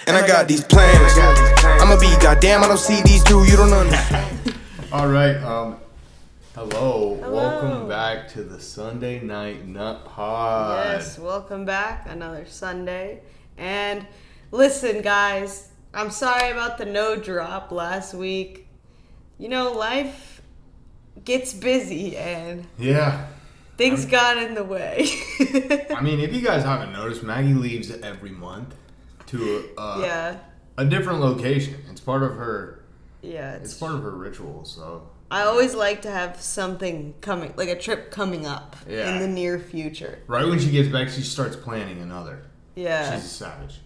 And I got these plans. I'ma be goddamn, I don't see these two, you don't understand. All right, hello. Welcome back to the Sunday Night Nut Pod. Yes, welcome back. Another Sunday. And listen, guys, I'm sorry about the no drop last week. You know, life gets busy and things got in the way. I mean, if you guys haven't noticed, Maggie leaves every month to a different location. It's part of her. Yeah, it's part of her ritual. So I always like to have something coming, like a trip coming up in the near future. Right when she gets back, she starts planning another. Yeah, she's a savage.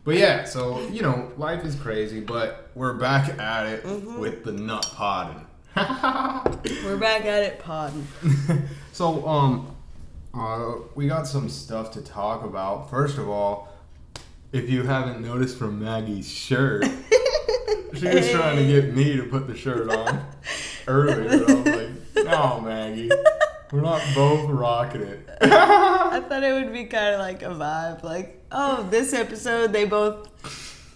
But yeah, so you know, life is crazy, but we're back at it with the nut podding. We're back at it podding. So we got some stuff to talk about. First of all, if you haven't noticed from Maggie's shirt, she was trying to get me to put the shirt on earlier. I was like, no, Maggie, we're not both rocking it. I thought it would be kind of like a vibe, like, oh, this episode they both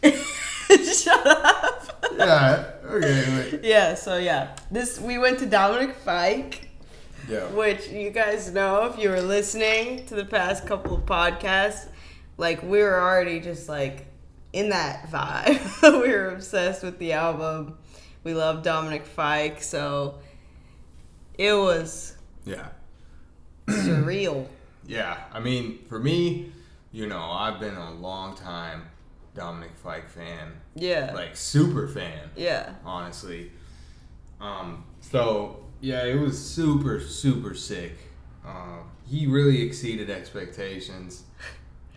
shut up. Yeah. Okay. Wait. Yeah. So we went to Dominic Fike. Yeah. Which you guys know if you were listening to the past couple of podcasts, like we were already just like in that vibe. We were obsessed with the album. We love Dominic Fike, so it was surreal. Yeah, I mean, for me, you know, I've been a long time Dominic Fike fan. Yeah. Like super fan. Yeah. Honestly. So yeah, it was super, super sick. He really exceeded expectations.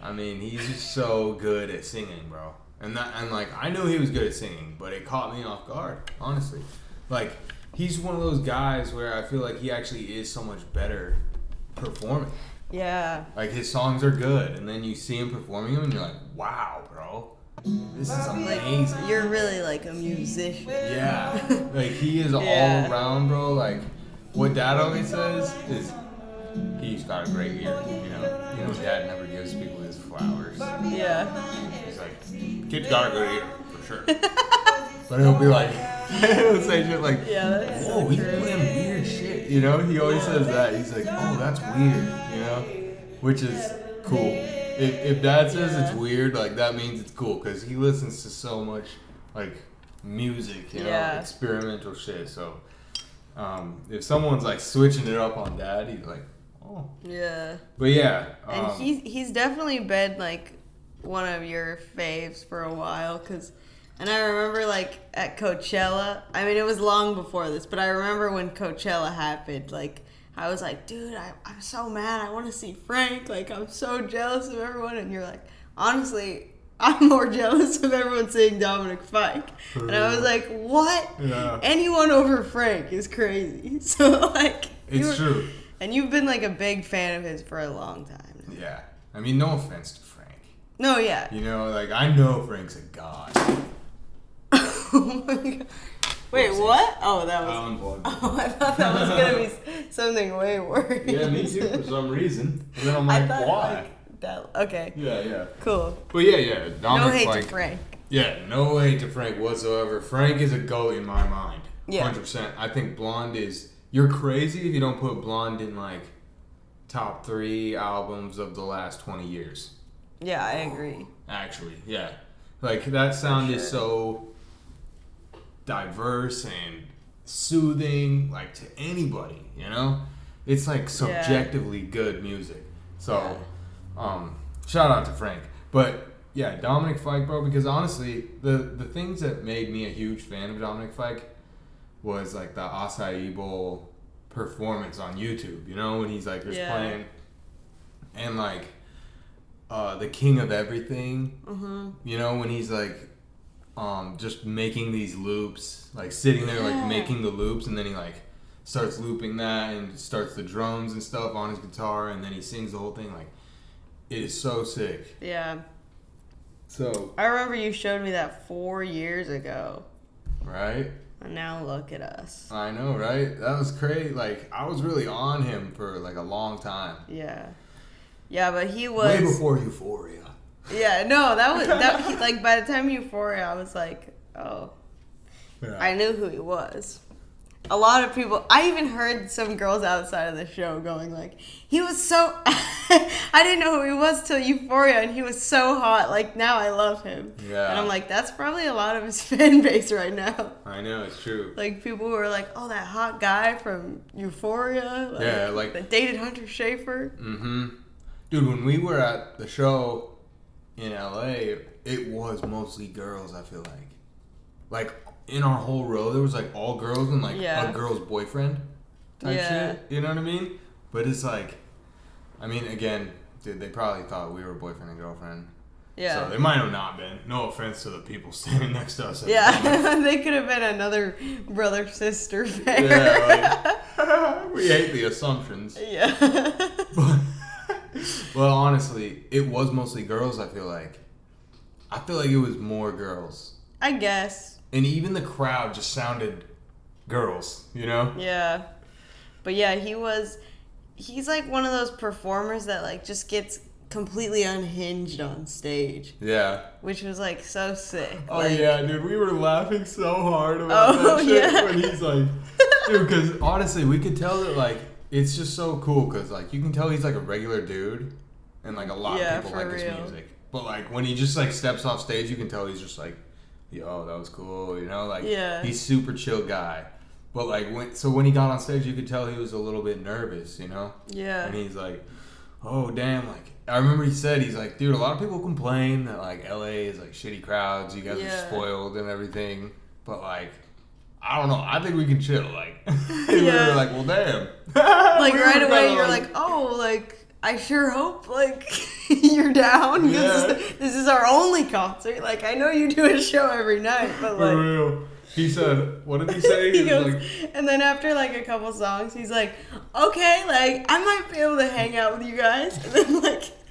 I mean, he's just so good at singing, bro. And like I knew he was good at singing, but it caught me off guard, honestly. Like he's one of those guys where I feel like he actually is so much better performing. Yeah. Like his songs are good, and then you see him performing them, and you're like, wow, bro, this is amazing. Like, you're really like a musician. Yeah. Like he is all around, bro. Like what Dad always says is he's got a great ear. You know, Dad never gives people his flowers. Yeah. He's like, kid's got a good ear for sure. But he'll be like, he'll say shit like, whoa, he's playing weird shit. You know, he always says that. He's like, oh, that's weird. You know, which is cool. If Dad says it's weird, like that means it's cool because he listens to so much like music, you know, experimental shit. So if someone's like switching it up on Dad, he's like, oh. Yeah. But yeah. And he's definitely been like one of your faves for a while and I remember like at Coachella, I mean it was long before this, but I remember when Coachella happened, like I was like, dude, I'm so mad, I want to see Frank, like I'm so jealous of everyone, and you're like, honestly, I'm more jealous of everyone seeing Dominic Fike. And I was like, what? Yeah. Anyone over Frank is crazy. So like it's true. And you've been like a big fan of his for a long time now. Yeah. I mean, no offense to Frank. No, yeah. You know, like I know Frank's a god. Oh my god. Wait, what? Oh, that was... Oh, I thought that was going to be something way worse. Yeah, me too, for some reason. And then I'm like, why? Okay. Yeah. Cool. But yeah. Dominic no hate Fike, to Frank. Yeah, no hate to Frank whatsoever. Frank is a GOAT in my mind. Yeah. 100%. I think Blonde is... You're crazy if you don't put Blonde in, like, top 3 albums of the last 20 years. Yeah, I agree. Actually, yeah. Like, that sound is so diverse and soothing, like, to anybody, you know? It's, like, subjectively good music. So, shout out to Frank. But, yeah, Dominic Fike, bro, because honestly, the things that made me a huge fan of Dominic Fike was, like, the Acai Bowl performance on YouTube, you know, when he's, like, just playing. And, like, the King of Everything, you know, when he's, like, just making these loops, like, sitting there, like, making the loops, and then he, like, starts looping that and starts the drums and stuff on his guitar, and then he sings the whole thing, like, it is so sick. Yeah. So. I remember you showed me that 4 years ago. Right? And now look at us. I know, right? That was crazy. Like, I was really on him for, like, a long time. Yeah. Yeah, but he was... Way before Euphoria. Yeah, no, like by the time Euphoria, I was like, oh, Yeah. I knew who he was. A lot of people, I even heard some girls outside of the show going like, he was so, I didn't know who he was till Euphoria, and he was so hot, like now I love him. Yeah. And I'm like, that's probably a lot of his fan base right now. I know, it's true. Like people who are like, oh, that hot guy from Euphoria. Yeah, like. That dated Hunter Schafer. Mm-hmm. Dude, when we were at the show in LA, it was mostly girls, I feel like. Like, in our whole row, there was like all girls and like a girl's boyfriend type shit. You know what I mean? But it's like, I mean, again, dude, they probably thought we were boyfriend and girlfriend. Yeah. So they might have not been. No offense to the people standing next to us. Yeah, they could have been another brother-sister pair. Yeah, like, we hate the assumptions. Yeah. Well, honestly, it was mostly girls, I feel like. I feel like it was more girls. I guess. And even the crowd just sounded girls, you know? Yeah. But yeah, he's like one of those performers that like just gets completely unhinged on stage. Yeah. Which was like so sick. Oh like, yeah, dude, we were laughing so hard about that shit when he's like, dude, because honestly, we could tell that like, it's just so cool because like, you can tell he's like a regular dude and like a lot of people like his music. But like, when he just like steps off stage, you can tell he's just like, yo, that was cool, you know, like he's super chill guy. But like when he got on stage, you could tell he was a little bit nervous, you know? Yeah. And he's like, oh damn, like I remember he's like, dude, a lot of people complain that like LA is like shitty crowds, you guys are spoiled and everything. But like, I don't know, I think we can chill. Like we were like, well damn. Like right away you're like, oh, like I sure hope, like, you're down. This is our only concert. Like, I know you do a show every night, but, like... For real. He said, what did he say? He goes, like, and then after, like, a couple songs, he's like, okay, like, I might be able to hang out with you guys.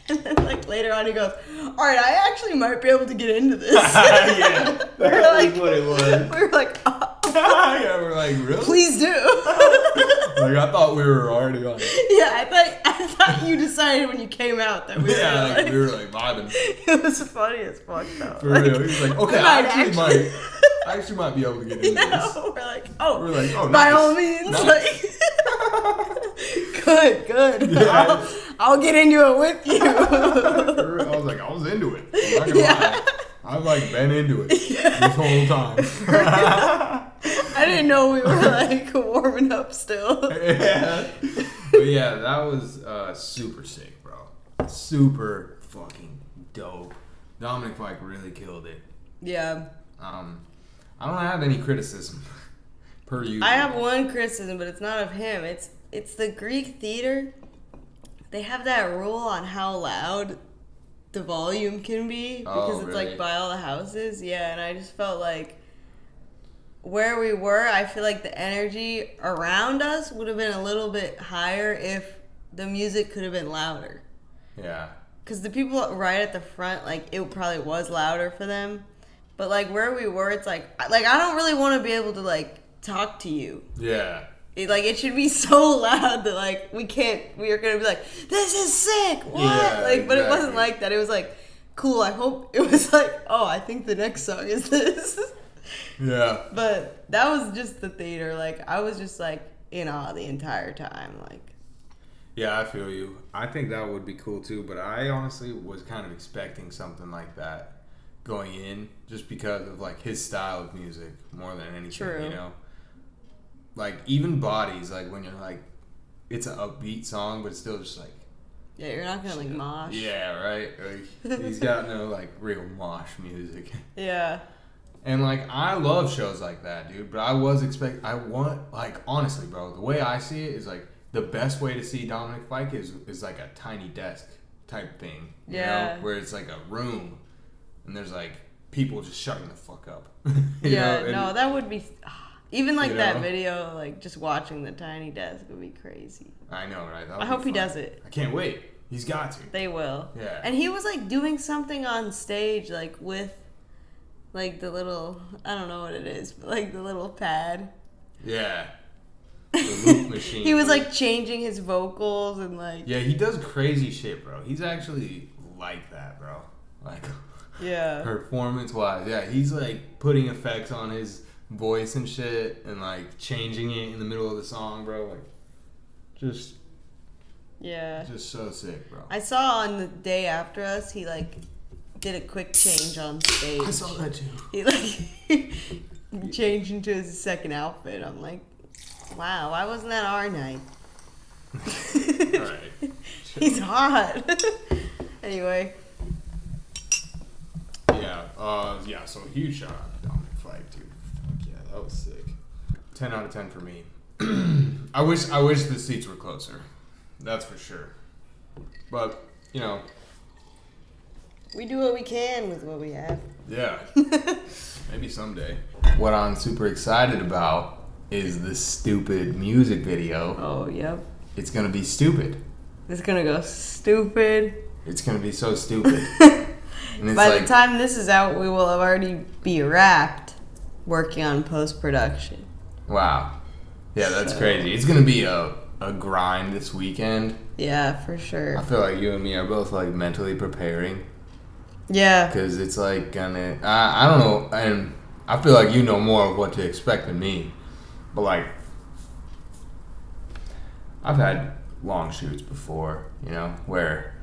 And then, later on, he goes, all right, I actually might be able to get into this. Yeah, that was what it was. We were like, oh. Yeah, we're like, really? Please do. Like, I thought we were already on it. Yeah, I thought you decided when you came out that we were we were like vibing. It was funny as fuck though. For real. He was like, okay, I actually might be able to get into this. We're like, oh, by nice. All means. Nice. Like, good. Yeah. I'll get into it with you. I was like, I was into it. I'm not gonna lie. I've like been into it this whole time. I didn't know we were like warming up still. Yeah. But yeah, that was super sick, bro. Super fucking dope. Dominic Fike really killed it. Yeah. I don't have any criticism per usual. I have one criticism, but it's not of him. It's the Greek theater. They have that rule on how loud the volume can be because it's like by all the houses. Yeah, and I just felt like where we were, I feel like the energy around us would have been a little bit higher if the music could have been louder. Yeah. Because the people right at the front, like, it probably was louder for them. But, like, where we were, it's like I don't really want to be able to, like, talk to you. Yeah. It should be so loud that, like, we are going to be like, this is sick, what? Yeah, like, but exactly. It wasn't like that. It was like, cool, I hope it was like, oh, I think the next song is this. Yeah. But that was just the theater. Like, I was just, like, in awe the entire time. Like, yeah, I feel you. I think that would be cool, too. But I honestly was kind of expecting something like that going in just because of, like, his style of music more than anything, True. You know? Like, even Bodies, like, when you're, like, it's an upbeat song, but it's still just, like... Yeah, you're not going to, like, mosh. Yeah, right? Like, he's got no, like, real mosh music. Yeah. And, like, I love shows like that, dude. But I want, like, honestly, bro, the way I see it is, like, the best way to see Dominic Fike is like, a tiny desk type thing. You know? Where it's, like, a room. And there's, like, people just shutting the fuck up. Yeah, no, that would be... Even, like, that know? Video, like, just watching the tiny desk would be crazy. I know, right? I hope he does it. I can't wait. He's got to. They will. Yeah. And he was, like, doing something on stage, like, with, like, the little... I don't know what it is, but, like, the little pad. Yeah. The loop machine. He was, like, changing his vocals and, like... Yeah, he does crazy shit, bro. He's actually like that, bro. Like, Yeah. performance-wise. Yeah, he's, like, putting effects on his voice and shit and, like, changing it in the middle of the song, bro. Like, just so sick, bro. I saw on the day after us, he, like, did a quick change on stage. I saw that, too. He, like, changed into his second outfit. I'm like, wow, why wasn't that our night? Alright. He's hot. Anyway. Yeah, so huge shout out to Dominic Fike, dude. Fuck yeah, that was sick. 10 out of 10 for me. I wish the seats were closer. That's for sure. But, you know. We do what we can with what we have. Yeah. Maybe someday. What I'm super excited about is this stupid music video. Oh, yep. It's gonna be stupid. It's gonna go stupid. It's gonna be so stupid. And it's By the time this is out, we will have already be wrapped working on post-production. Wow. Yeah, that's crazy. It's gonna be a grind this weekend. Yeah, for sure. I feel like you and me are both like mentally preparing. Yeah. Because it's like gonna, I don't know, and I feel like you know more of what to expect than me. But like, I've had long shoots before, you know, where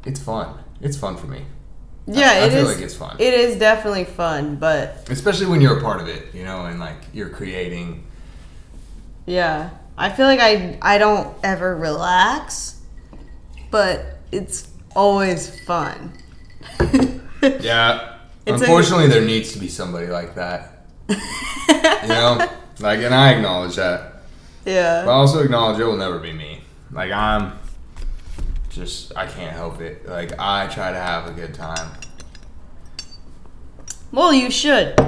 it's fun. It's fun for me. Yeah, I feel like it's fun. It is definitely fun, but especially when you're a part of it, you know, and like you're creating. Yeah. I feel like I don't ever relax, but it's always fun. Yeah. Unfortunately, there needs to be somebody like that. You know? Like, and I acknowledge that. Yeah. But I also acknowledge it will never be me. Like, I can't help it. Like, I try to have a good time. Well, you should.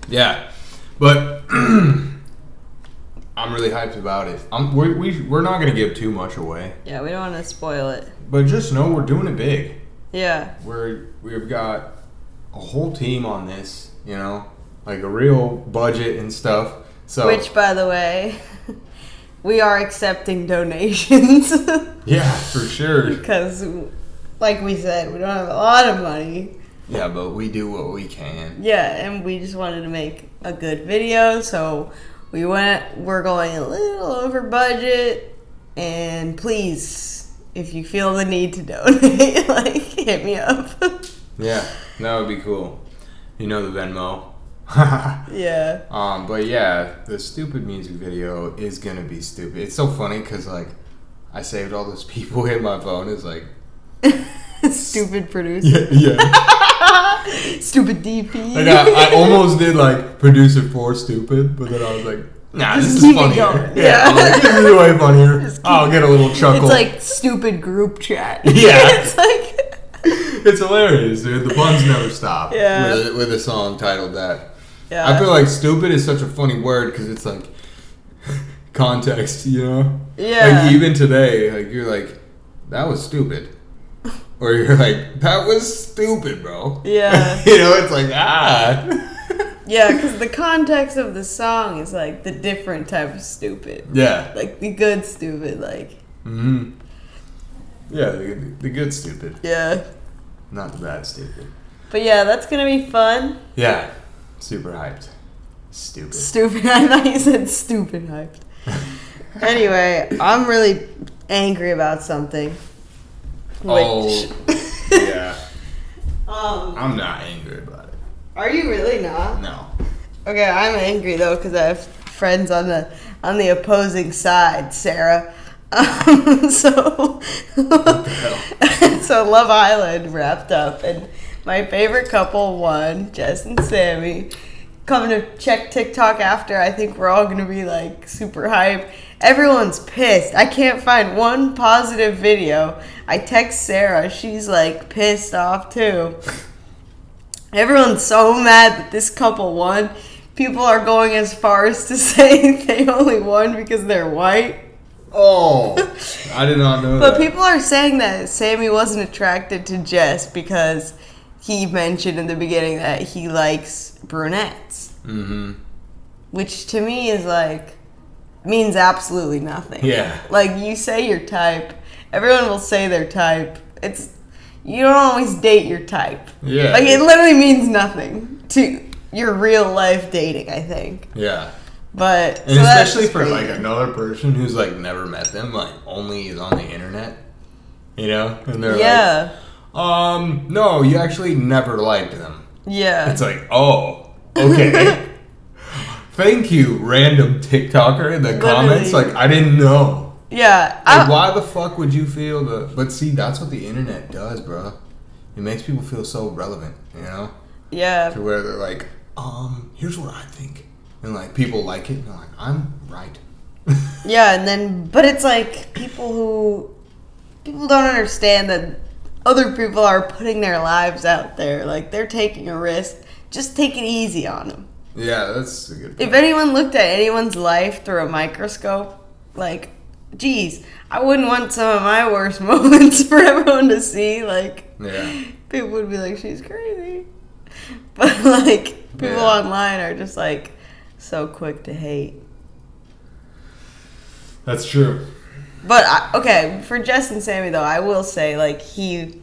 Yeah. But I'm really hyped about it. We're not going to give too much away. Yeah, we don't want to spoil it. But just know we're doing it big. Yeah. We've got a whole team on this, you know? Like, a real budget and stuff. So, which, by the way, we are accepting donations. Yeah, for sure. Because, like we said, we don't have a lot of money. Yeah, but we do what we can. Yeah, and we just wanted to make a good video, so we're going a little over budget, and please, if you feel the need to donate, like, hit me up. Yeah, that would be cool. You know the Venmo. Yeah. But yeah, the stupid music video is gonna be stupid. It's so funny because like I saved all those people in my phone as like stupid producer. Yeah. Stupid DP. Like I almost did like producer for stupid, but then I was like, nah, this is keep it funnier. going. Yeah, I'm like, this is way funnier. I'll get a little chuckle. It's like stupid group chat. Yeah. It's like it's hilarious, dude. The puns never stop. Yeah. With a song titled that. Yeah. I feel like stupid is such a funny word because it's like context, you know? Yeah. Like even today, like you're like, that was stupid. Or you're like, that was stupid, bro. Yeah. You know, it's like, ah. Yeah, because the context of the song is like the different type of stupid. Yeah. Like the good stupid, like. Mm-hmm. Yeah, the good stupid. Yeah. Not the bad stupid. But yeah, that's going to be fun. Yeah. Super hyped. Stupid. Stupid. I thought you said stupid hyped. Anyway, I'm really angry about something. Which, yeah. I'm I'm not angry about it. Are you really not? No. Okay, I'm angry though because I have friends on the opposing side, Sarah. So Love Island wrapped up, and my favorite couple won, Jess and Sammy. Coming to check TikTok after, I think we're all gonna be like super hyped. Everyone's pissed. I can't find one positive video. I text Sarah, she's like pissed off too. Everyone's so mad that this couple won. People are going as far as to say they only won because they're white. Oh, I did not know that. But people are saying that Sammy wasn't attracted to Jess because he mentioned in the beginning that he likes brunettes. Mm-hmm. Which to me is like, means absolutely nothing. Yeah. Like you say your type. Everyone will say their type. you don't always date your type. Yeah. Like, it literally means nothing to your real life dating, I think. Yeah. But and so especially for like another person who's like never met them, like only is on the internet, and they're like, no, you actually never liked them. Yeah. It's like, oh, okay. Thank you, random TikToker in the comments. Like, I didn't know. Yeah. Like, why the fuck would you feel But see, that's what the internet does, bro. It makes people feel so relevant, Yeah. To where they're like, here's what I think. And, like, people like it, and they're like, I'm right. Yeah, and then, but it's like, people don't understand that other people are putting their lives out there. Like, they're taking a risk. Just take it easy on them. Yeah, that's a good point. If anyone looked at anyone's life through a microscope, like, geez, I wouldn't want some of my worst moments for everyone to see. Like, people would be like, she's crazy. But, like, people online are just, like, so quick to hate. That's true. But, okay, for Jess and Sammy, though, I will say, like, he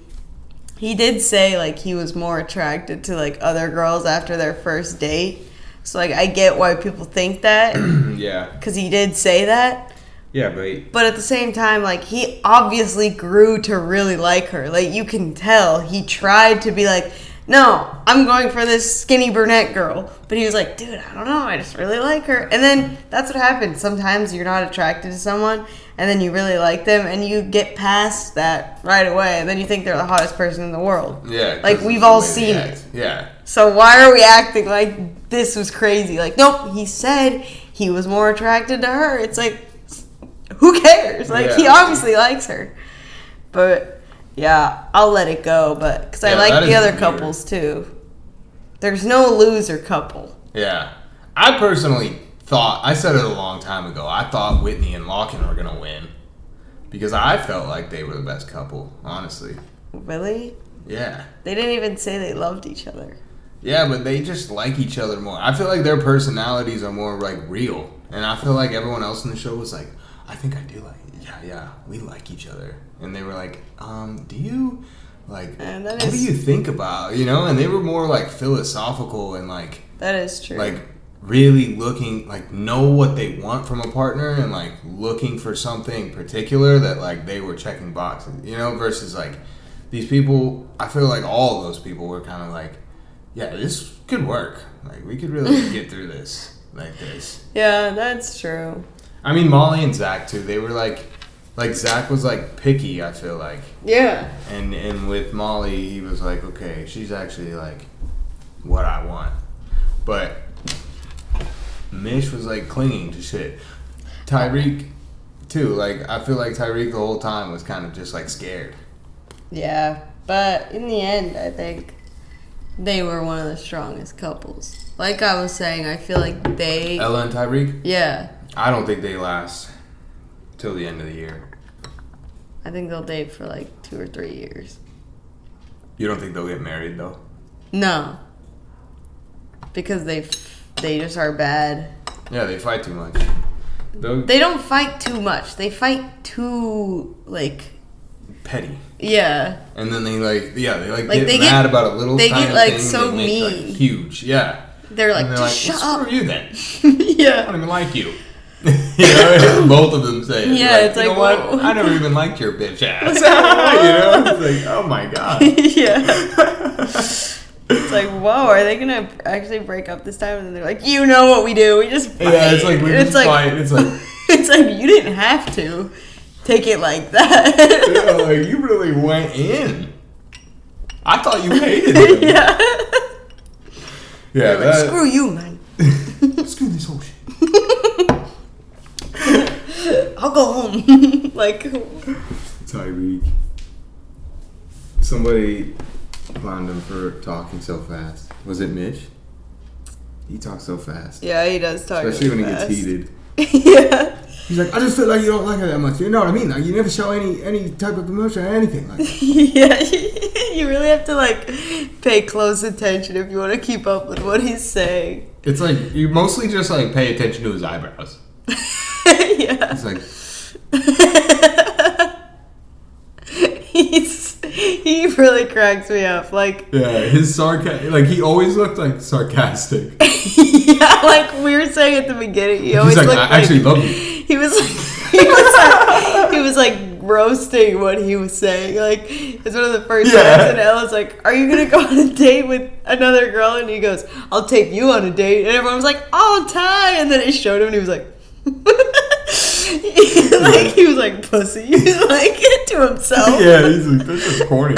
did say, like, he was more attracted to, like, other girls after their first date. So, like, I get why people think that. Yeah. Because he did say that. Yeah, but at the same time, like, he obviously grew to really like her. Like, you can tell. He tried to be like, no, I'm going for this skinny brunette girl. But he was like, dude, I don't know. I just really like her. And then that's what happens. Sometimes you're not attracted to someone, and then you really like them, and you get past that right away. And then you think they're the hottest person in the world. Yeah. Like, we've all seen it. Yeah. So why are we acting like this was crazy? Like, nope, he said he was more attracted to her. It's like, who cares? Like, he obviously likes her. But, yeah, I'll let it go. But because I like the other couples, too. There's no loser couple. Yeah. I personally thought, I said it a long time ago, I thought Whitney and Lachlan were going to win. Because I felt like they were the best couple, honestly. Really? Yeah. They didn't even say they loved each other. Yeah, but they just like each other more. I feel like their personalities are more, like, real. And I feel like everyone else in the show was like, I think I do like it. Yeah, we like each other. And they were like, do you, like, what do you think about, And they were more, like, philosophical and, like... That is true. Like, really looking, like, know what they want from a partner and, like, looking for something particular that, like, they were checking boxes, versus, like, these people, I feel like all of those people were kind of like, yeah, this could work. Like, we could really get through this like this. Yeah, that's true. I mean, Molly and Zach, too, they were, like Zach was, like, picky, I feel like. Yeah. And with Molly, he was like, okay, she's actually, like, what I want. But Mish was, like, clinging to shit. Tyreek, too. Like, I feel like Tyreek the whole time was kind of just, like, scared. Yeah. But in the end, I think they were one of the strongest couples. Like I was saying, I feel like they... Ella and Tyreek? Yeah. I don't think they last till the end of the year. I think they'll date for, like, 2 or 3 years. You don't think they'll get married, though? No. Because they just are bad. Yeah, they fight too much. They don't fight too much. They fight too, like... petty. Yeah. And then they, like, get they mad about a little tiny thing. They get, like, and so they make, mean. like, huge. Yeah. They're like, and just shut up. Screw you, then. Yeah. I don't even like you. Both of them say it. Yeah, it's like, you know what? whoa. I never even liked your bitch ass. It's like, oh my god. Yeah. It's like, whoa, are they gonna actually break up this time? And then they're like, you know what we do? We just fight. Yeah, it's like we just fight. It's like it's like you didn't have to take it like that. Yeah, like you really went in. I thought you hated him. Yeah. Yeah. Like, screw you, man. Screw this whole shit. I'll go home. Like Tyreek. Somebody clowned him for talking so fast. Was it Mitch? He talks so fast. Yeah, he does talk. Especially when fast. he gets heated. Yeah. He's like, I just feel like you don't like her that much. You know what I mean? Like, you never show any type of emotion or anything like that. Yeah, you really have to, like, pay close attention if you want to keep up with what he's saying. It's like, you mostly just, like, pay attention to his eyebrows. Yeah. It's like... He really cracks me up. Like, yeah, his sarcasm, like he always looked like sarcastic. yeah, like we were saying at the beginning, he always He's like, looked I actually like love you. he was like roasting what he was saying. Like, it's one of the first times, and Ella's like, "Are you gonna go on a date with another girl?" And he goes, "I'll take you on a date." And everyone was like, "Oh, Ty!" And then it showed him, and he was like. Like he was like pussy, like to himself. Yeah, he's like, this is corny.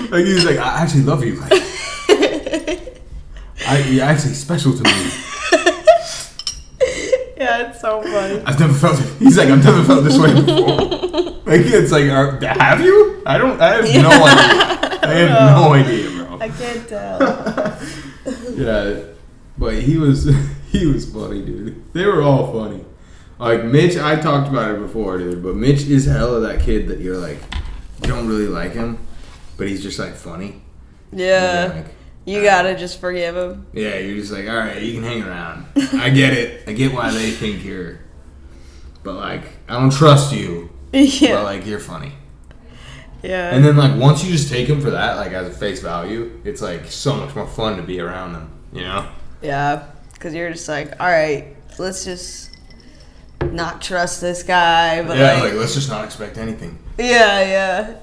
Like he was like, I actually love you. Like, you're actually special to me. Yeah, it's so funny. I've never felt it. He's like, I've never felt this way before. Like it's like, have you? I have no idea. I have no idea, bro. I can't tell. Yeah, but he was funny, dude. They were all funny. Like Mitch, I talked about it before, dude. But Mitch is hella that kid that you're like, you don't really like him, but he's just like funny. Yeah, like, you gotta just forgive him. Yeah, you're just like, all right, you can hang around. I get it. I get why they think you're, but like, I don't trust you. Yeah. But like, you're funny. Yeah. And then like, once you just take him for that, like as a face value, it's like so much more fun to be around them. You know? Yeah, because you're just like, all right, let's just not trust this guy. But yeah, like let's just not expect anything. Yeah.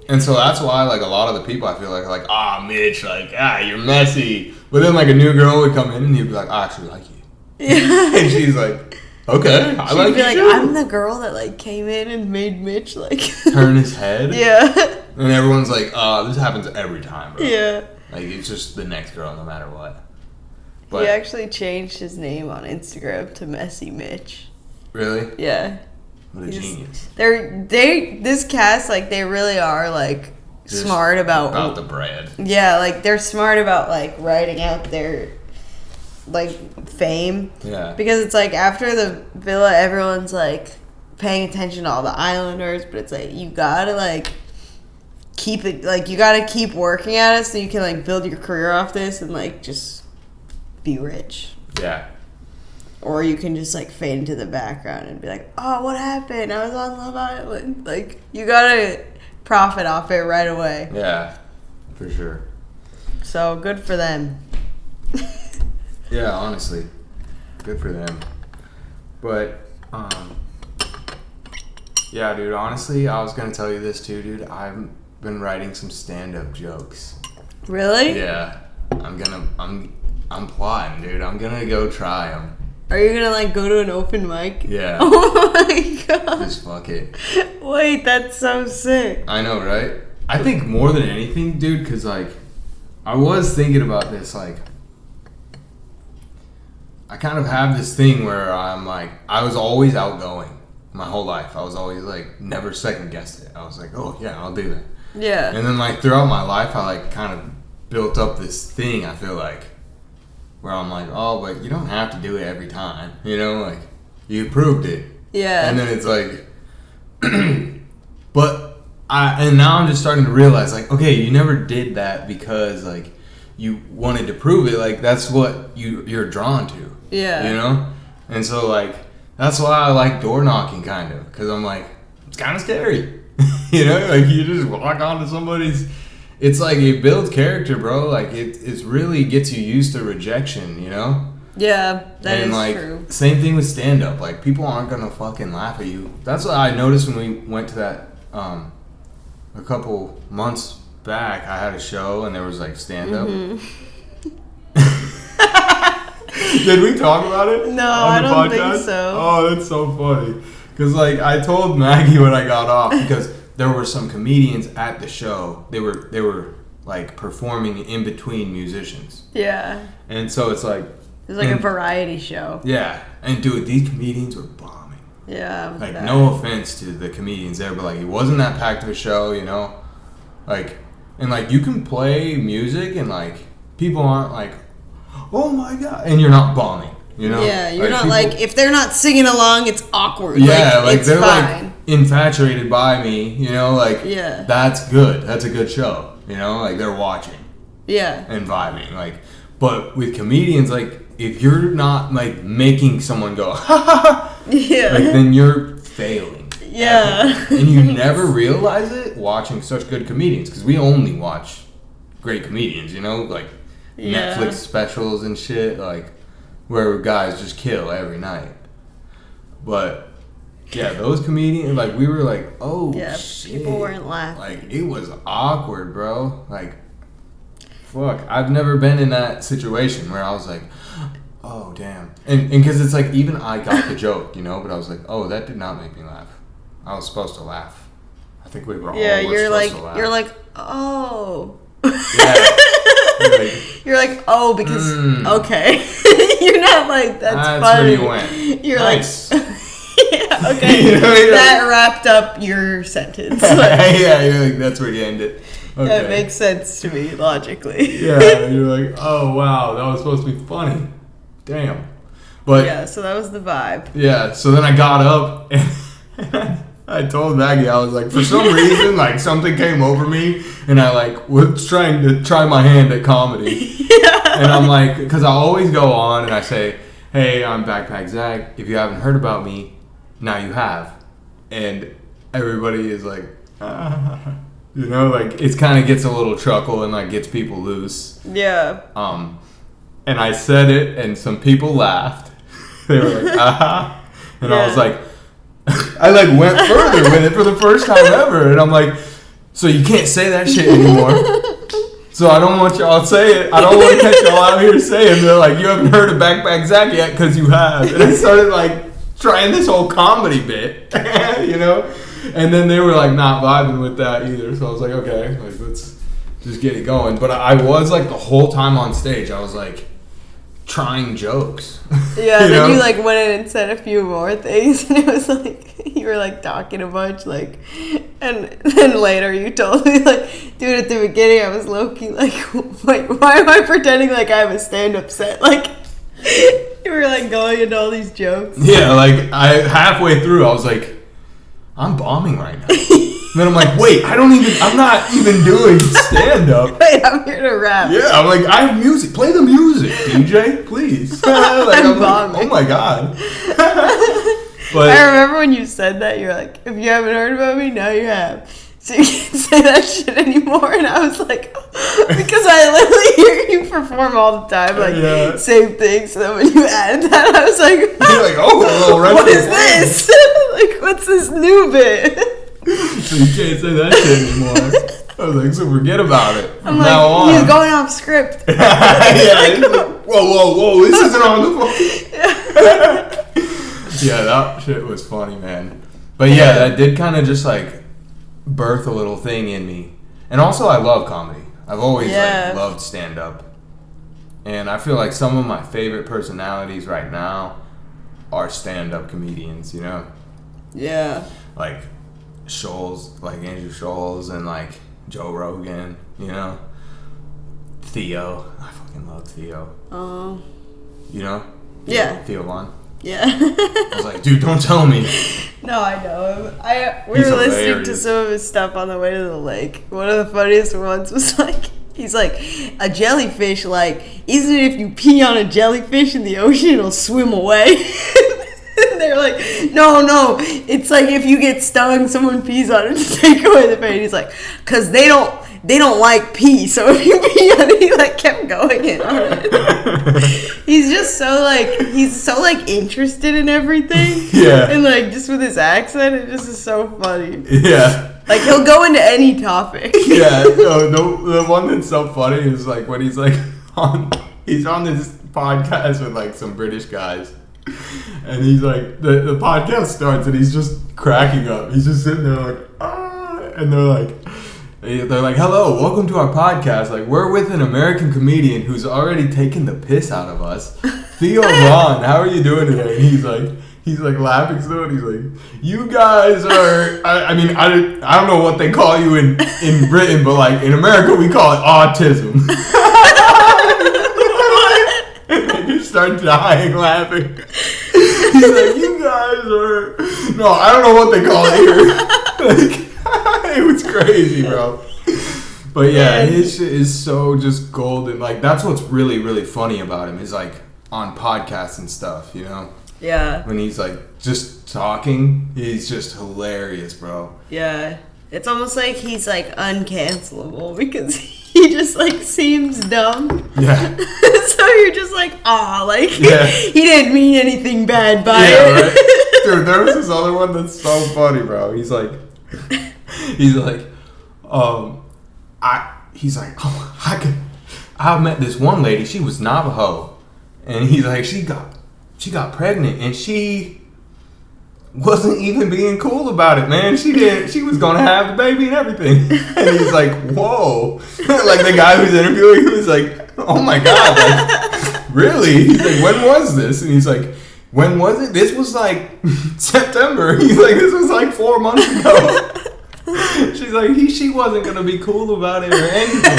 And so that's why, like, a lot of the people I feel like are like, Mitch, like, you're messy. But then, like, a new girl would come in and he'd be like, I actually like you. Yeah. And she's like, okay, I like you. She'd be like, too. I'm the girl that, like, came in and made Mitch, like... turn his head. Yeah. And everyone's like, this happens every time, bro. Yeah. Like, it's just the next girl no matter what. But, He actually changed his name on Instagram to Messy Mitch. really? Yeah. What a genius. This cast, like, they really are, like, Just smart about the bread. Yeah, like, they're smart about, like, writing out their, like, fame. Yeah. Because it's, like, after the villa, everyone's, like, paying attention to all the islanders, but it's, like, you gotta, like, keep it, like, you gotta keep working at it so you can, like, build your career off this and, like, just be rich. Yeah. Or you can just, like, fade into the background and be like, oh, what happened? I was on Love Island. Like, you gotta profit off it right away. Yeah, for sure. So, good for them. Yeah, honestly. Good for them. But, yeah, dude, honestly, I was gonna tell you this too, dude. I've been writing some stand-up jokes. Really? Yeah. I'm plotting, dude. I'm gonna go try them. Are you gonna, like, go to an open mic? Yeah. Oh my god. Just fuck it. Wait, that's so sick. I know, right? I think more than anything, dude, because, like, I was thinking about this, like, I kind of have this thing where I'm, like, I was always outgoing my whole life. I was always, like, never second-guessed it. I was like, oh, yeah, I'll do that. Yeah. And then, like, throughout my life, I, like, kind of built up this thing, I feel like, where I'm like, oh, but you don't have to do it every time. You know, like, you proved it. Yeah. And then it's like, and now I'm just starting to realize, like, okay, you never did that because, like, you wanted to prove it. Like, that's what you're drawn to. Yeah. You know? And so, like, that's why I like door knocking, kind of. Because I'm like, it's kind of scary. You know? Like, you just walk onto somebody's... It's like, it builds character, bro. Like, it really gets you used to rejection, you know? Yeah, that is like, true. Same thing with stand-up. Like, people aren't going to fucking laugh at you. That's what I noticed when we went to that, a couple months back. I had a show, and there was, like, stand-up. Mm-hmm. Did we talk about it? No, on the I don't podcast? think so. Oh, that's so funny. Because, like, I told Maggie when I got off, because there were some comedians at the show. They were like, performing in between musicians. Yeah. And so it's like... It was like a variety show. Yeah. And, dude, these comedians were bombing. Yeah. Like, no offense to the comedians there, but, like, it wasn't that packed of a show, you know? Like, and, like, you can play music and, like, people aren't like, oh, my God. And you're not bombing. You know? Yeah, you're like, not people, like, if they're not singing along, it's awkward. Yeah, like it's they're fine. like infatuated by me, you know, like, yeah, that's good. That's a good show, you know, like they're watching. Yeah. And vibing. Like, but with comedians, like, if you're not like making someone go, ha ha ha, yeah, like then you're failing. Yeah. And you never realize it watching such good comedians, because we only watch great comedians, you know, like Netflix specials and shit, like where guys just kill every night. But yeah, those comedians, like we were like, oh shit, people weren't laughing. Like it was awkward, bro. Like, fuck, I've never been in that situation where I was like, oh damn, and because it's like even I got the joke, you know, but I was like, oh, that did not make me laugh. I was supposed to laugh. I think we were all you're supposed to laugh. You're like, oh. Yeah. You're like, oh, because okay. You're not like that's funny. Where you went. You're nice. like, yeah, okay. You know, that wrapped up your sentence. Yeah, you're like, that's where you end it. Okay. That makes sense to me logically. Yeah, you're like, oh wow, that was supposed to be funny. Damn. But yeah, so that was the vibe. Yeah, so then I got up and I told Maggie, I was like, for some reason, like something came over me, and I like was trying to try my hand at comedy. Yeah. And I'm like, because I always go on and I say, hey, I'm Backpack Zach. If you haven't heard about me, now you have. And everybody is like, you know, like it kind of gets a little chuckle and like gets people loose. Yeah. And I said it, and some people laughed. They were like, aha. And I was like, I like went further with it for the first time ever. And I'm like, so you can't say that shit anymore. So I don't want y'all to say it. I don't want to catch y'all out here saying, they're like, you haven't heard of Backpack Zach yet because you have. And I started like trying this whole comedy bit, you know? And then they were like not vibing with that either. So I was like, okay, like let's just get it going. But I was like the whole time on stage, I was like trying jokes. Yeah, then know? You like went in and said a few more things, and it was like you were like talking a bunch, like, and then later you told me like, dude, at the beginning I was low-key like, wait, why am I pretending like I have a stand-up set? Like, you were like going into all these jokes. Yeah, like I halfway through I was like, I'm bombing right now. And then I'm like, wait, I'm not even doing stand-up. Wait, I'm here to rap. Yeah, I'm like, I have music. Play the music, DJ, please. Like, I'm like, oh my God. But I remember when you said that, you're like, if you haven't heard about me, now you have. So you can't say that shit anymore. And I was like, because I literally hear you perform all the time, like, same thing. So then when you added that, I was like, you're like, oh, what is this? Like, what's this new bit? So you can't say that shit anymore. I was like, so forget about it. I'm like, now on. He's going off script. Yeah, like, whoa, this isn't on the phone. Yeah, that shit was funny, man. But yeah, that did kind of just like birth a little thing in me. And also, I love comedy. I've always like loved stand-up. And I feel like some of my favorite personalities right now are stand-up comedians, you know? Yeah. Like Scholes, like Andrew Scholes, and like Joe Rogan, you know? Theo. I fucking love Theo. Oh. You know? Yeah. Theo Vaughn. Yeah. I was like, dude, don't tell me. No, I know him. We were listening to some of his stuff on the way to the lake. One of the funniest ones was like, he's like, a jellyfish, like, isn't it if you pee on a jellyfish in the ocean, it'll swim away? And they're like, no, it's like if you get stung, someone pees on it to take away the pain. He's like, because they don't like pee, so if you pee on it, he like kept going in on it. He's so interested in everything. Yeah. And like just with his accent, it just is so funny. Yeah. Like he'll go into any topic. Yeah. No, the one that's so funny is like when he's like he's on this podcast with like some British guys. And he's like, the podcast starts and he's just cracking up. He's just sitting there like, and they're like, hello, welcome to our podcast. Like, we're with an American comedian who's already taken the piss out of us. Theo Vaughn, how are you doing today? And he's like laughing still, and he's like, you guys are, I mean, I don't know what they call you in Britain, but like in America we call it autism. And they just start dying laughing. He's like, you guys are, no, I don't know what they call it here. Like, it was crazy, bro. But yeah, his shit is so just golden. Like, that's what's really, really funny about him is like on podcasts and stuff, you know? Yeah. When he's like just talking, he's just hilarious, bro. Yeah. It's almost like he's like uncancelable because he just like seems dumb. Yeah. So you're just like, aw, like he didn't mean anything bad by it. Right? Dude, there was this other one that's so funny, bro. He's like, I met this one lady. She was Navajo, and he's like, she got pregnant, and she wasn't even being cool about it, man. She was gonna have the baby and everything. And he's like, whoa. Like the guy who's interviewing, he was like, oh my God, like, really? He's like, when was this? And he's like, when was it? This was like September. He's like, this was like 4 months ago. She's like, she wasn't gonna be cool about it or anything.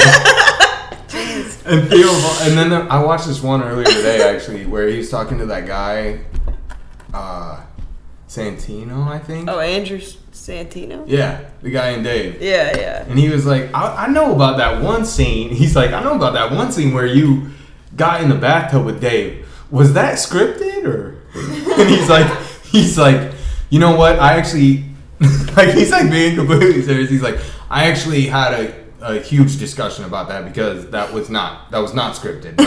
Jeez. And then I watched this one earlier today, actually, where he was talking to that guy, Santino, I think. Oh, Andrew Santino? Yeah, the guy in Dave. Yeah. And he was like, I know about that one scene. He's like, I know about that one scene where you got in the bathtub with Dave. Was that scripted or? And he's like, you know what? I actually, like, he's like being completely serious. He's like, I actually had a huge discussion about that because that was not scripted. No,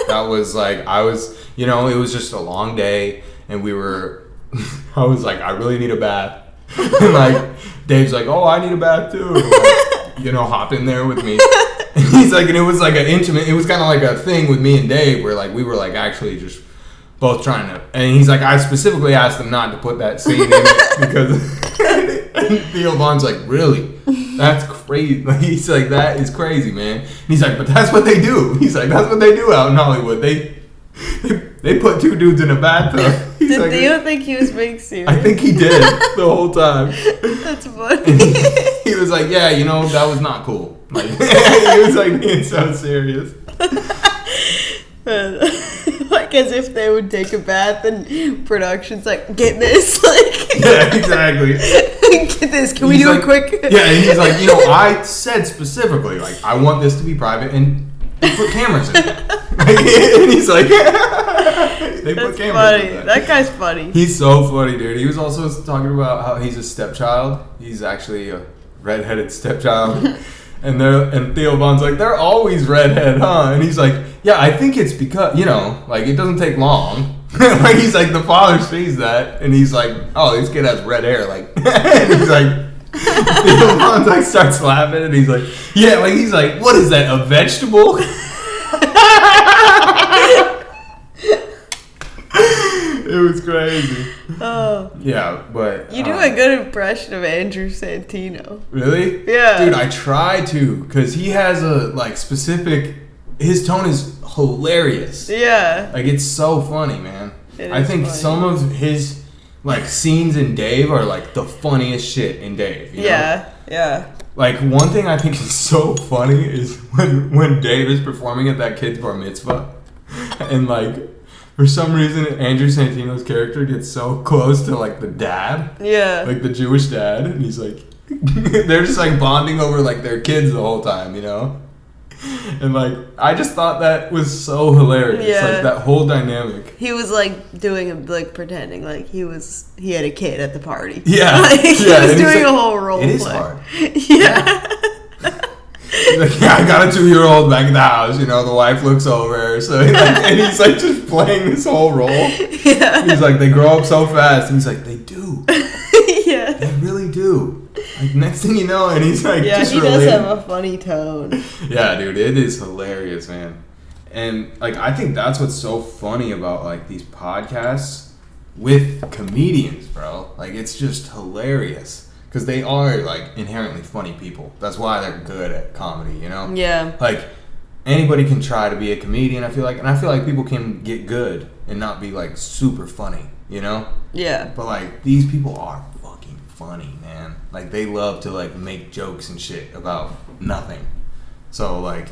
that was like, it was just a long day and I was like, I really need a bath. And like, Dave's like, oh, I need a bath too. Like, hop in there with me. And he's like, and it was like it was kind of like a thing with me and Dave where like, we were like actually just both trying to, and he's like, I specifically asked him not to put that scene in it because Theo Von's like, really? That's crazy. Like, he's like, that is crazy, man. And he's like, but that's what they do. He's like, that's what they do out in Hollywood. They put two dudes in a bathtub. Did like, Theo think he was being serious? I think he did the whole time. That's funny. He was like, yeah, that was not cool. Like, he was like being so serious. Like as if they would take a bath and production's like, get this. Like, yeah, exactly. Get this. Can we do it quick? Yeah, and he's like, I said specifically, like, I want this to be private and put cameras in it. And he's like, they put cameras funny. in That guy's funny. He's so funny, dude. He was also talking about how he's a stepchild. He's actually a redheaded stepchild. And Theo Von's like, they're always redhead, huh? And he's like, yeah, I think it's because, like, it doesn't take long. Like, he's like, the father sees that, and he's like, oh, this kid has red hair, like, and he's like, Theo Von's like, starts laughing, and he's like, yeah, like, he's like, what is that, a vegetable? It was crazy. Oh. Yeah, but... You do a good impression of Andrew Santino. Really? Yeah. Dude, I try to, because he has a, like, specific... His tone is hilarious. Yeah. Like, it's so funny, man. I think funny. some of his, like, scenes in Dave are, like, the funniest shit in Dave. Yeah. Like, one thing I think is so funny is when Dave is performing at that kid's bar mitzvah, and, like... For some reason, Andrew Santino's character gets so close to, like, the dad. Yeah. Like, the Jewish dad. And he's, like... they're just, like, bonding over, like, their kids the whole time, And, like, I just thought that was so hilarious. Yeah. Like, that whole dynamic. He was, like, doing, like, pretending like he had a kid at the party. Yeah. Like, he was doing a whole role play. It is hard. Yeah. He's like, yeah, I got a 2-year-old back in the house. The wife looks over. So, and he's, like, just playing this whole role. Yeah. He's like, they grow up so fast. And he's like, they do. Yeah. They really do. Like, next thing you know, and he's like, yeah, just he does have a funny tone. Yeah, dude, it is hilarious, man. And, like, I think that's what's so funny about, like, these podcasts with comedians, bro. Like, it's just hilarious. Because they are, like, inherently funny people. That's why they're good at comedy, Yeah. Like, anybody can try to be a comedian, I feel like. And I feel like people can get good and not be, like, super funny, Yeah. But, like, these people are fucking funny, man. Like, they love to, like, make jokes and shit about nothing. So, like,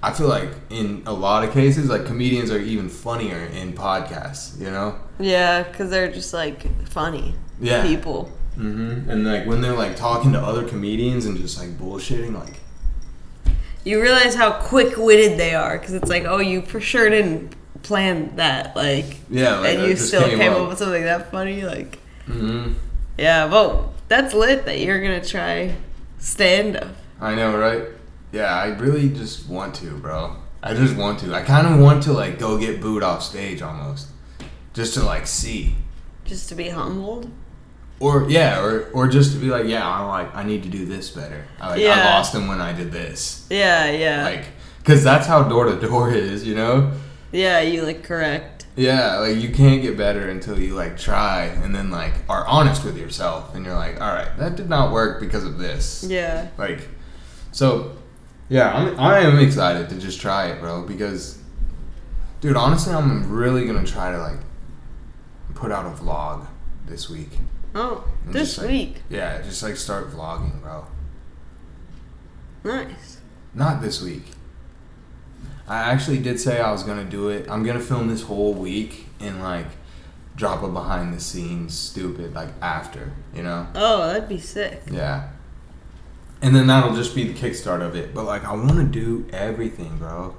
I feel like in a lot of cases, like, comedians are even funnier in podcasts, Yeah, because they're just, like, funny people. Mm-hmm. And, like, when they're, like, talking to other comedians and just, like, bullshitting, like... You realize how quick-witted they are, because it's like, oh, you for sure didn't planned that, like, Yeah, like, and you still came up with something that funny, like, yeah, well, that's lit that you're gonna try stand-up. I know, right? Yeah, I really just want to, bro. I just want to. I kind of want to, like, go get booed off stage almost. Just to, like, see. Just to be humbled? Or just to be like, yeah, I need to do this better. I lost him when I did this. Yeah. Like, because that's how door-to-door is, you know? Yeah, you, like, correct. Yeah, like, you can't get better until you, like, try and then, like, are honest with yourself. And you're like, all right, that did not work because of this. Yeah. Like, so, yeah, I am excited to just try it, bro. Because, dude, honestly, I'm really going to try to, like, put out a vlog this week. Oh, And this just, like, week? Yeah, just, like, start vlogging, bro. Nice. Not this week. I actually did say I was going to do it. I'm going to film this whole week and, like, drop a behind the scenes stupid, like, after, you know? Oh, that'd be sick. Yeah. And then that'll just be the kickstart of it. But, like, I want to do everything, bro.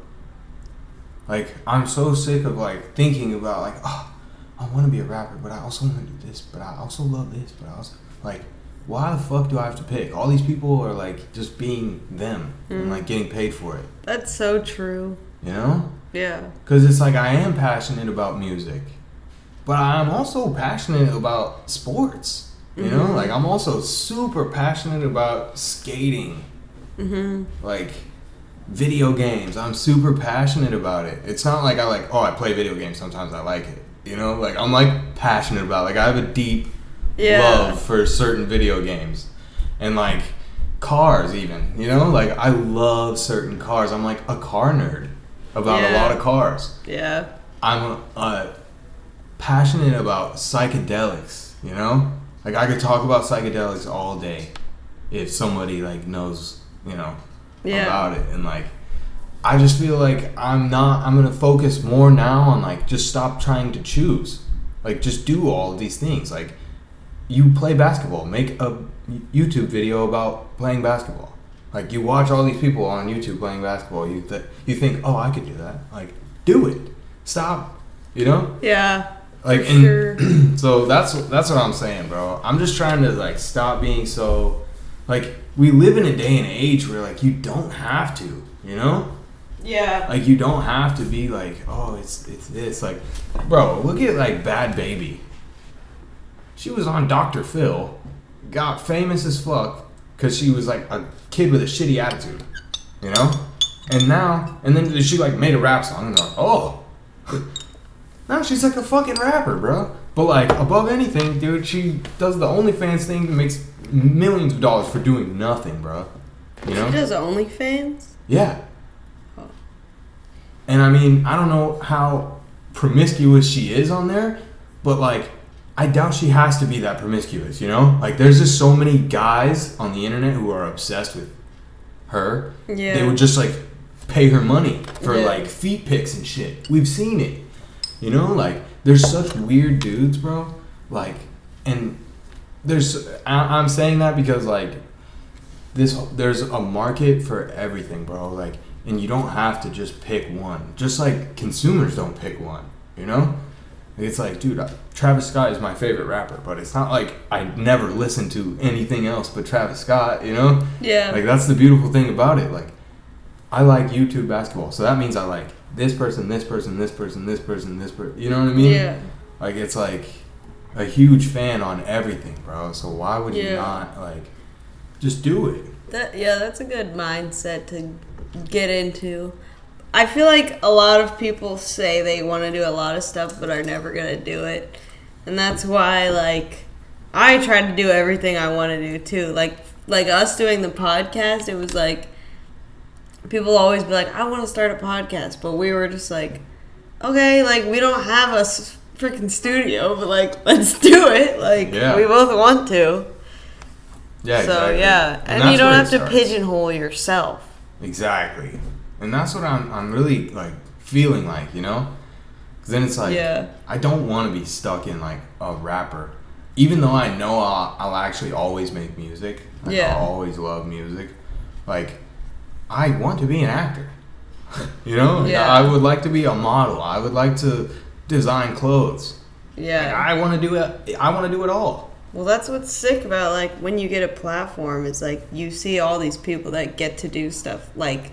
Like, I'm so sick of, like, thinking about, like, oh, I want to be a rapper, but I also want to do this, but I also love this, but I also, like, why the fuck do I have to pick? All these people are, like, just being them and, like, getting paid for it. That's so true. You know? Yeah. Because it's like I am passionate about music, but I'm also passionate about sports. You know? Like, I'm also super passionate about skating. Like, video games. I'm super passionate about it. It's not like I play video games. Sometimes I like it. You know? Like, I'm, like, passionate about it. Like, I have a deep love for certain video games. And, like, cars even. You know? Like, I love certain cars. I'm, like, a car nerd about a lot of cars. Yeah. I'm passionate about psychedelics, you know? Like, I could talk about psychedelics all day if somebody, like, knows, you know, about it. And, like, I just feel like I'm going to focus more now on, like, just stop trying to choose. Like, just do all of these things. Like, you play basketball. Make a YouTube video about playing basketball. Like, you watch all these people on YouTube playing basketball. You think, oh, I could do that. Like, do it. Stop. You know? Yeah. Like, and so that's what I'm saying, bro. I'm just trying to, like, stop being so, like, we live in a day and age where, like, you don't have to, you know? Yeah. Like, you don't have to be like, oh, it's this. Like, bro, look at, like, Bad Baby. She was on Dr. Phil, got famous as fuck because she was, like, a kid with a shitty attitude, you know? And then she, like, made a rap song and they're like, oh. Now she's like a fucking rapper, bro. But, like, above anything, dude, she does the OnlyFans thing and makes millions of dollars for doing nothing, bro. You know? She does OnlyFans? Yeah. Oh. And, I mean, I don't know how promiscuous she is on there, but, like, I doubt she has to be that promiscuous, you know? Like, there's just so many guys on the internet who are obsessed with her. Yeah. They would just, like, pay her money for, like, feet pics and shit. We've seen it. You know, like, there's such weird dudes, bro. Like, and I'm saying that because, like, there's a market for everything, bro. Like, and you don't have to just pick one. Just like consumers don't pick one, you know? It's like, dude, Travis Scott is my favorite rapper, but it's not like I never listen to anything else but Travis Scott, you know? Yeah. Like, that's the beautiful thing about it. Like, I like YouTube basketball, so that means I like this person, this person, this person, this person, this person. You know what I mean? Yeah. Like, it's like a huge fan on everything, bro. So why would you not, like, just do it? That's a good mindset to get into. I feel like a lot of people say they want to do a lot of stuff but are never going to do it. And that's why, like, I try to do everything I want to do, too. Like us doing the podcast, it was like, people always be like, I want to start a podcast. But we were just like, okay, like, we don't have a freaking studio, but, like, let's do it. Like, we both want to. Yeah, so, exactly. yeah. And you don't have to pigeonhole yourself. Exactly. And that's what I'm really, like, feeling like, you know? Because then it's like, I don't want to be stuck in, like, a rapper. Even though I know I'll actually always make music. Like, I'll always love music. Like, I want to be an actor. You know? Yeah. I would like to be a model. I would like to design clothes. Yeah. Like, I want to do it. I want to do it all. Well, that's what's sick about, like, when you get a platform is, like, you see all these people that get to do stuff. Like,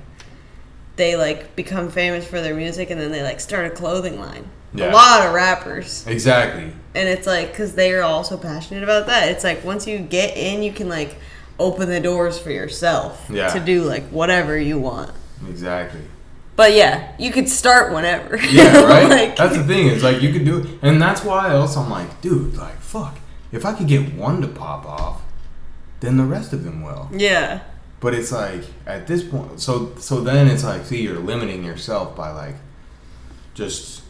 they, like, become famous for their music and then they, like, start a clothing line. Yeah. A lot of rappers. Exactly. And it's, like, because they are also passionate about that. It's, like, once you get in, you can, like, open the doors for yourself to do, like, whatever you want. Exactly. But, yeah, you could start whenever. Yeah, right? Like, that's the thing. It's, like, you could do it. And that's why also I'm like, dude, like, fuck. If I could get one to pop off, then the rest of them will. Yeah. But it's like, at this point, so then it's like, see, you're limiting yourself by, like, just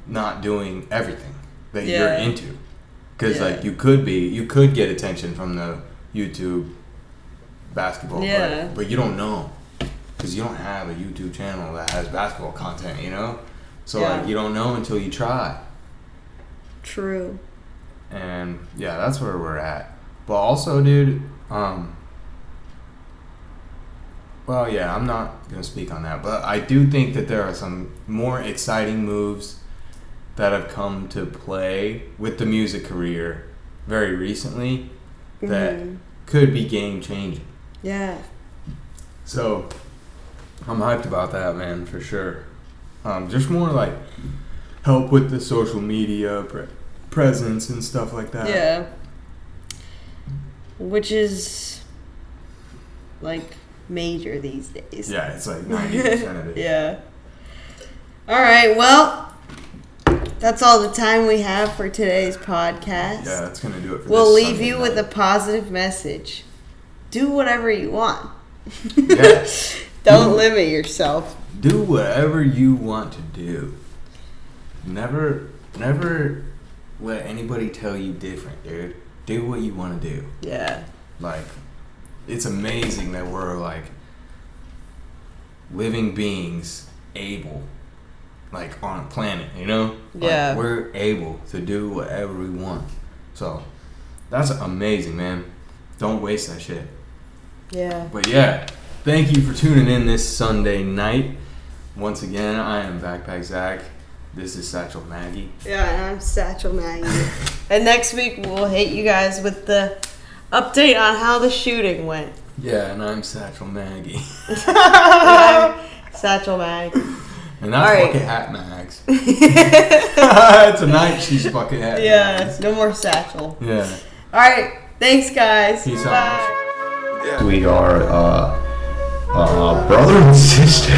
not doing everything that you're into. Because, like, you could get attention from the YouTube basketball player, but you don't know. Because you don't have a YouTube channel that has basketball content, you know? So, like, you don't know until you try. True. And yeah, that's where we're at. But also, dude, well, yeah, I'm not gonna speak on that, but I do think that there are some more exciting moves that have come to play with the music career very recently that could be game changing. Yeah. So I'm hyped about that, man, for sure. Just more like help with the social media presence and stuff like that. Yeah. Which is, like, major these days. Yeah, it's like 90% of it. Yeah. All right, well, that's all the time we have for today's podcast. Yeah, that's going to do it for We'll this leave Sunday you night. with a positive message. Do whatever you want. Yeah. Don't limit yourself. Do whatever you want to do. Never let anybody tell you different, dude. Do what you want to do. Yeah. Like, it's amazing that we're, like, living beings able, like, on a planet, you know? Yeah. Like, we're able to do whatever we want. So, that's amazing, man. Don't waste that shit. Yeah. But, yeah, thank you for tuning in this Sunday night. Once again, I am Backpack Zach. This is Satchel Maggie. Yeah, and I'm Satchel Maggie. And next week we'll hit you guys with the update on how the shooting went. Yeah, and I'm Satchel Maggie. And I'm Satchel Maggie. And that's All right. Bucket Hat Mags. Tonight she's Bucket Hat Mags. Yeah, no more Satchel. Yeah. All right, thanks guys. Peace Bye. out. Yeah. We are brother and sister.